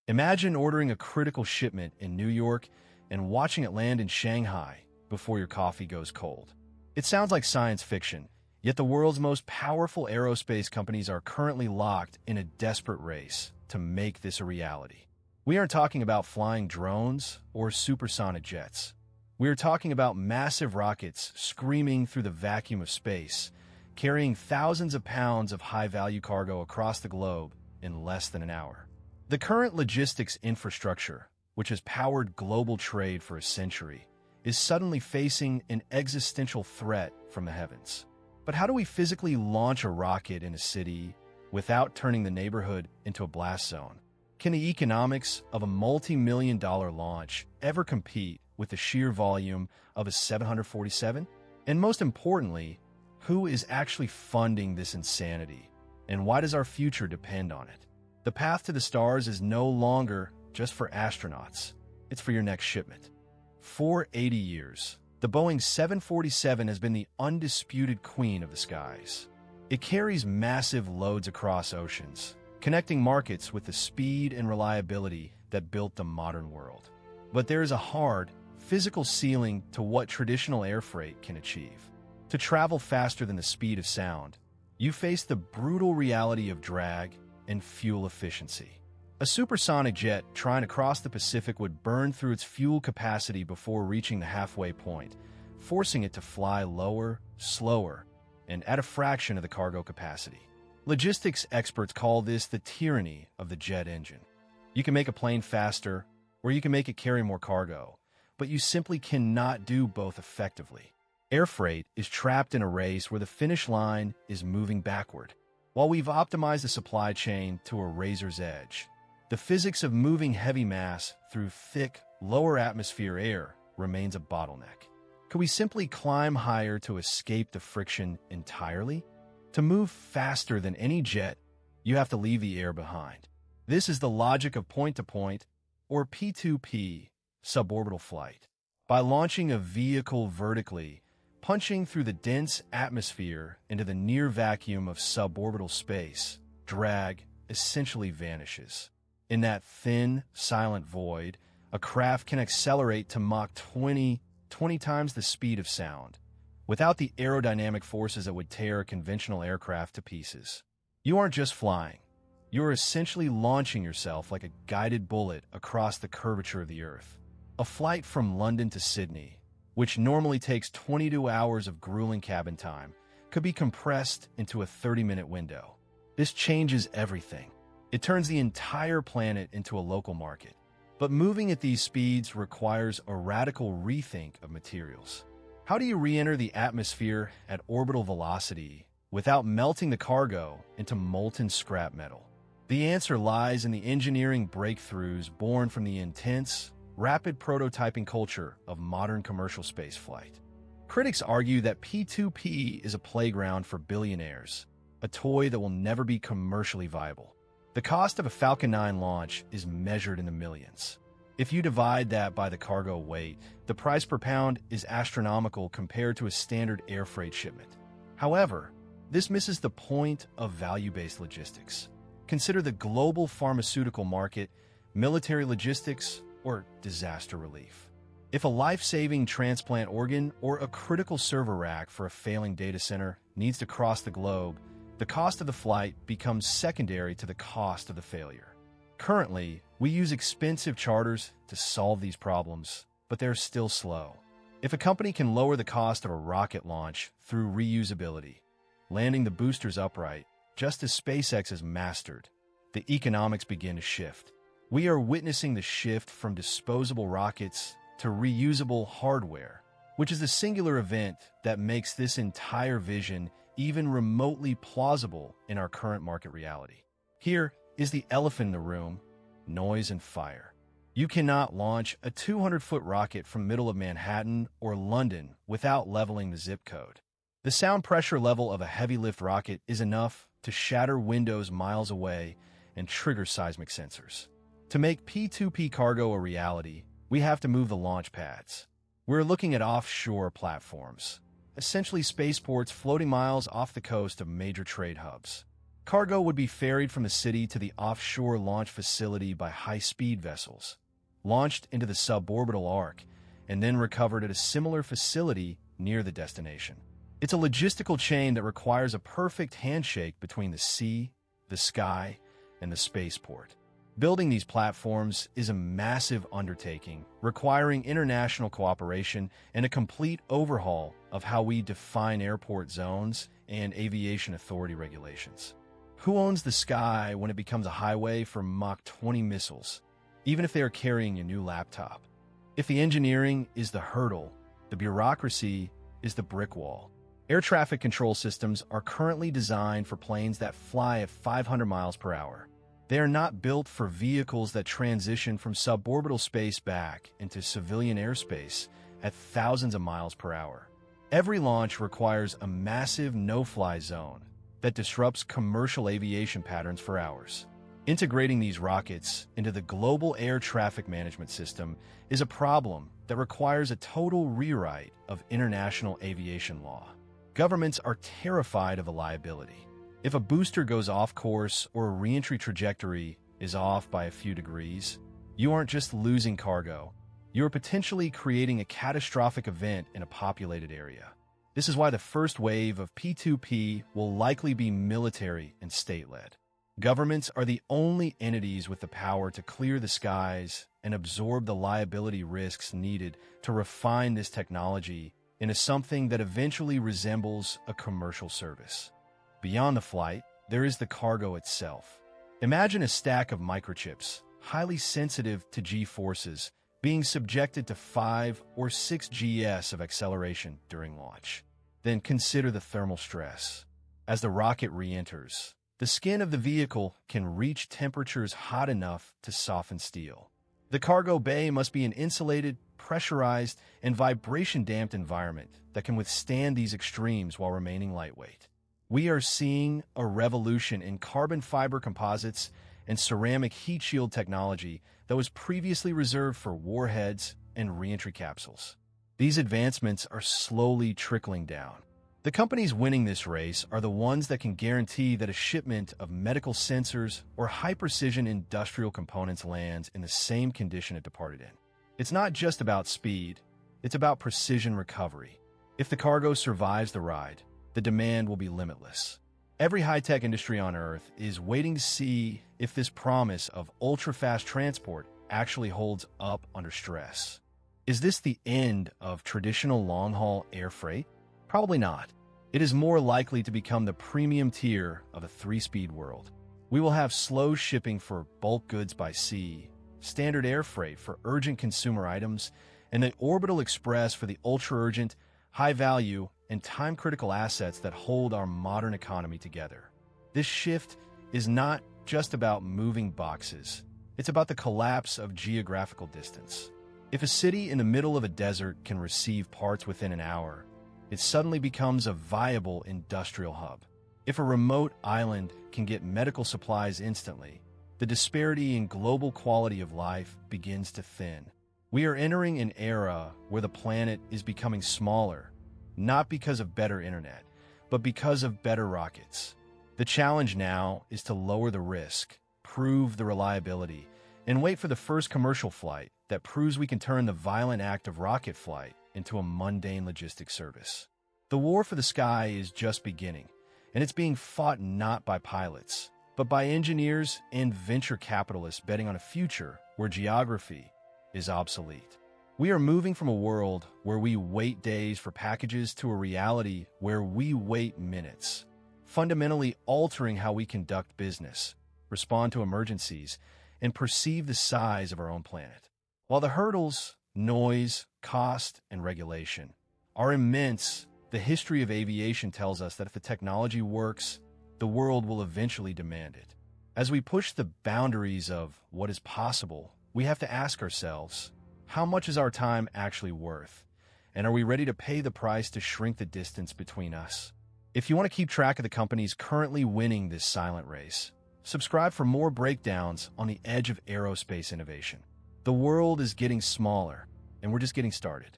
Imagine ordering a critical shipment in New York and watching it land in Shanghai before your coffee goes cold. It sounds like science fiction, yet the world's most powerful aerospace companies are currently locked in a desperate race to make this a reality. We aren't talking about flying drones or supersonic jets. We are talking about massive rockets screaming through the vacuum of space, carrying thousands of pounds of high-value cargo across the globe in less than an hour. The current logistics infrastructure, which has powered global trade for a century, is suddenly facing an existential threat from the heavens. But how do we physically launch a rocket in a city without turning the neighborhood into a blast zone? Can the economics of a multi-million-dollar launch ever compete with the sheer volume of a 747? And most importantly, who is actually funding this insanity? And why does our future depend on it? The path to the stars is no longer just for astronauts. It's for your next shipment. For 80 years, the Boeing 747 has been the undisputed queen of the skies. It carries massive loads across oceans, connecting markets with the speed and reliability that built the modern world. But there is a hard, physical ceiling to what traditional air freight can achieve. To travel faster than the speed of sound, you face the brutal reality of drag and fuel efficiency. A supersonic jet trying to cross the Pacific would burn through its fuel capacity before reaching the halfway point, forcing it to fly lower, slower, and at a fraction of the cargo capacity. Logistics experts call this the tyranny of the jet engine. You can make a plane faster, or you can make it carry more cargo, but you simply cannot do both effectively. Air freight is trapped in a race where the finish line is moving backward. While we've optimized the supply chain to a razor's edge, the physics of moving heavy mass through thick, lower atmosphere air remains a bottleneck. Could we simply climb higher to escape the friction entirely? To move faster than any jet, you have to leave the air behind. This is the logic of point-to-point, or P2P, suborbital flight. By launching a vehicle vertically, punching through the dense atmosphere into the near vacuum of suborbital space, drag essentially vanishes. In that thin, silent void, a craft can accelerate to Mach 20 times the speed of sound, without the aerodynamic forces that would tear a conventional aircraft to pieces. You aren't just flying. You are essentially launching yourself like a guided bullet across the curvature of the Earth. A flight from London to Sydney, which normally takes 22 hours of grueling cabin time, could be compressed into a 30-minute window. This changes everything. It turns the entire planet into a local market. But moving at these speeds requires a radical rethink of materials. How do you re-enter the atmosphere at orbital velocity without melting the cargo into molten scrap metal? The answer lies in the engineering breakthroughs born from the intense, rapid prototyping culture of modern commercial spaceflight. Critics argue that P2P is a playground for billionaires, a toy that will never be commercially viable. The cost of a Falcon 9 launch is measured in the millions. If you divide that by the cargo weight, the price per pound is astronomical compared to a standard air freight shipment. However, this misses the point of value-based logistics. Consider the global pharmaceutical market, military logistics, or disaster relief. If a life-saving transplant organ or a critical server rack for a failing data center needs to cross the globe, the cost of the flight becomes secondary to the cost of the failure. Currently, we use expensive charters to solve these problems, but they're still slow. If a company can lower the cost of a rocket launch through reusability, landing the boosters upright, just as SpaceX has mastered, the economics begin to shift. We are witnessing the shift from disposable rockets to reusable hardware, which is the singular event that makes this entire vision even remotely plausible in our current market reality. Here is the elephant in the room: noise and fire. You cannot launch a 200-foot rocket from middle of Manhattan or London without leveling the zip code. The sound pressure level of a heavy-lift rocket is enough to shatter windows miles away and trigger seismic sensors. To make P2P cargo a reality, we have to move the launch pads. We're looking at offshore platforms, essentially spaceports floating miles off the coast of major trade hubs. Cargo would be ferried from the city to the offshore launch facility by high-speed vessels, launched into the suborbital arc, and then recovered at a similar facility near the destination. It's a logistical chain that requires a perfect handshake between the sea, the sky, and the spaceport. Building these platforms is a massive undertaking, requiring international cooperation and a complete overhaul of how we define airport zones and aviation authority regulations. Who owns the sky when it becomes a highway for Mach 20 missiles, even if they are carrying a new laptop? If the engineering is the hurdle, the bureaucracy is the brick wall. Air traffic control systems are currently designed for planes that fly at 500 miles per hour. They are not built for vehicles that transition from suborbital space back into civilian airspace at thousands of miles per hour. Every launch requires a massive no-fly zone that disrupts commercial aviation patterns for hours. Integrating these rockets into the global air traffic management system is a problem that requires a total rewrite of international aviation law. Governments are terrified of the liability. If a booster goes off course or a re-entry trajectory is off by a few degrees, you aren't just losing cargo, you are potentially creating a catastrophic event in a populated area. This is why the first wave of P2P will likely be military and state-led. Governments are the only entities with the power to clear the skies and absorb the liability risks needed to refine this technology into something that eventually resembles a commercial service. Beyond the flight, there is the cargo itself. Imagine a stack of microchips, highly sensitive to G-forces, being subjected to 5 or 6 gs of acceleration during launch. Then consider the thermal stress. As the rocket re-enters, the skin of the vehicle can reach temperatures hot enough to soften steel. The cargo bay must be an insulated, pressurized, and vibration-damped environment that can withstand these extremes while remaining lightweight. We are seeing a revolution in carbon fiber composites and ceramic heat shield technology that was previously reserved for warheads and re-entry capsules. These advancements are slowly trickling down. The companies winning this race are the ones that can guarantee that a shipment of medical sensors or high-precision industrial components lands in the same condition it departed in. It's not just about speed, it's about precision recovery. If the cargo survives the ride, the demand will be limitless. Every high-tech industry on Earth is waiting to see if this promise of ultra-fast transport actually holds up under stress. Is this the end of traditional long-haul air freight? Probably not. It is more likely to become the premium tier of a 3-speed world. We will have slow shipping for bulk goods by sea, standard air freight for urgent consumer items, and the orbital express for the ultra-urgent, high-value, and time-critical assets that hold our modern economy together. This shift is not just about moving boxes. It's about the collapse of geographical distance. If a city in the middle of a desert can receive parts within an hour, it suddenly becomes a viable industrial hub. If a remote island can get medical supplies instantly, the disparity in global quality of life begins to thin. We are entering an era where the planet is becoming smaller, not because of better internet, but because of better rockets. The challenge now is to lower the risk, prove the reliability, and wait for the first commercial flight that proves we can turn the violent act of rocket flight into a mundane logistics service. The war for the sky is just beginning, and it's being fought not by pilots, but by engineers and venture capitalists betting on a future where geography is obsolete. We are moving from a world where we wait days for packages to a reality where we wait minutes, fundamentally altering how we conduct business, respond to emergencies, and perceive the size of our own planet. While the hurdles, noise, cost, and regulation are immense, the history of aviation tells us that if the technology works, the world will eventually demand it. As we push the boundaries of what is possible, we have to ask ourselves, how much is our time actually worth? And are we ready to pay the price to shrink the distance between us? If you want to keep track of the companies currently winning this silent race, subscribe for more breakdowns on the edge of aerospace innovation. The world is getting smaller, and we're just getting started.